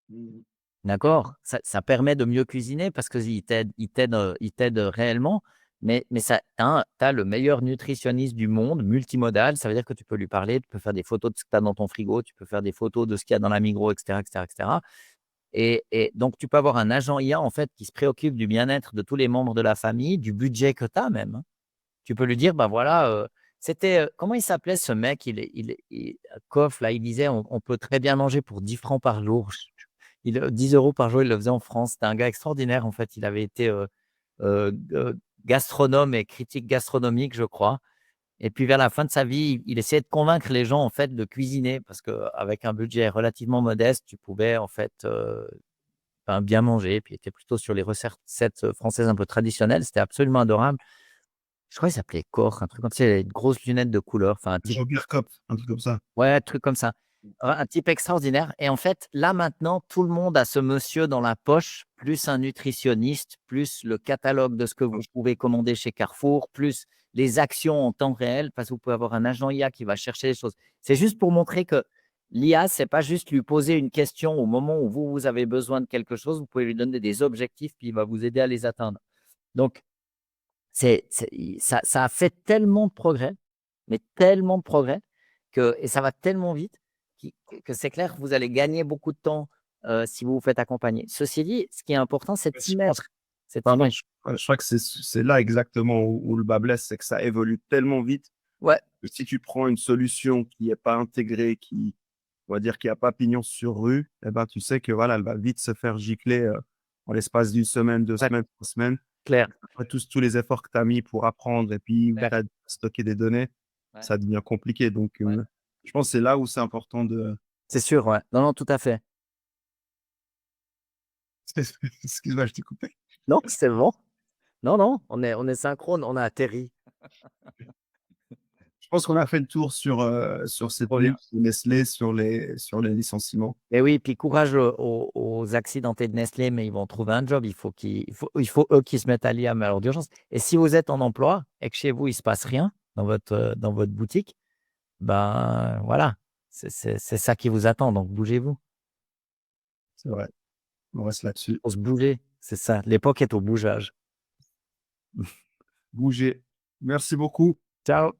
Mmh.
D'accord? Ça permet de mieux cuisiner parce qu'il t'aide réellement, mais ça tu as le meilleur nutritionniste du monde, multimodal. Ça veut dire que tu peux lui parler, tu peux faire des photos de ce que tu as dans ton frigo, tu peux faire des photos de ce qu'il y a dans la Migros, et cetera, et cetera, et cetera. Et donc tu peux avoir un agent IA, en fait, qui se préoccupe du bien-être de tous les membres de la famille, du budget que tu as même, hein. Tu peux lui dire: «Bah, voilà, comment il s'appelait ce mec? Koff là, il disait: «On peut très bien manger pour 10 francs par jour». 10 € par jour, il le faisait en France. C'était un gars extraordinaire, en fait. Il avait été, gastronome et critique gastronomique, je crois. Et puis vers la fin de sa vie, il essayait de convaincre les gens, en fait, de cuisiner parce qu'avec un budget relativement modeste, tu pouvais, en fait, bien manger. Puis il était plutôt sur les recettes françaises un peu traditionnelles. C'était absolument adorable. Je crois qu'il s'appelait Koch, un truc comme ça. Il avait une grosse lunette de couleur, enfin un type.
Jean-Pierre Coff, un truc comme ça.
Ouais, un truc comme ça. Un type extraordinaire. Et en fait, là, maintenant, tout le monde a ce monsieur dans la poche, plus un nutritionniste, plus le catalogue de ce que vous pouvez commander chez Carrefour, plus les actions en temps réel, parce que vous pouvez avoir un agent IA qui va chercher les choses. C'est juste pour montrer que l'IA, c'est pas juste lui poser une question au moment où vous avez besoin de quelque chose. Vous pouvez lui donner des objectifs, puis il va vous aider à les atteindre. Donc, ça a fait tellement de progrès, mais tellement de progrès et ça va tellement vite que c'est clair que vous allez gagner beaucoup de temps, si vous vous faites accompagner. Ceci dit, ce qui est important, c'est de
Mais
s'y
je pense
mettre.
que
C'est de s'y
pardon,
mettre.
je crois que c'est là exactement où le bât blesse, c'est que ça évolue tellement vite
Ouais,
que si tu prends une solution qui est pas intégrée, qui on va dire qui a pas pignon sur rue, et ben, tu sais que voilà, elle va vite se faire gicler, en l'espace d'une semaine, 2
ouais,
semaines, 3 semaines.
clair,
Après tous les efforts que tu as mis pour apprendre et puis
clair.
après stocker des données,
Ouais,
ça devient compliqué donc
ouais.
je pense que c'est là où c'est important de
C'est sûr, ouais. Non, non, tout à fait.
excuse-moi, je t'ai coupé.
Non, c'est bon. Non, non, on est synchrone, on a atterri.
Je pense qu'on a fait le tour sur cette
Trop bien.
news de Nestlé, sur les licenciements.
Et oui, puis courage aux accidentés de Nestlé, mais ils vont trouver un job. Il faut eux qui se mettent à l'IA, mais alors d'urgence. Et si vous êtes en emploi et que chez vous, il se passe rien dans votre boutique, ben voilà, c'est ça qui vous attend, donc bougez-vous.
C'est vrai, on reste là-dessus.
Faut se bouger, c'est ça. L'époque est au bougeage.
Bouger. Merci beaucoup.
Ciao.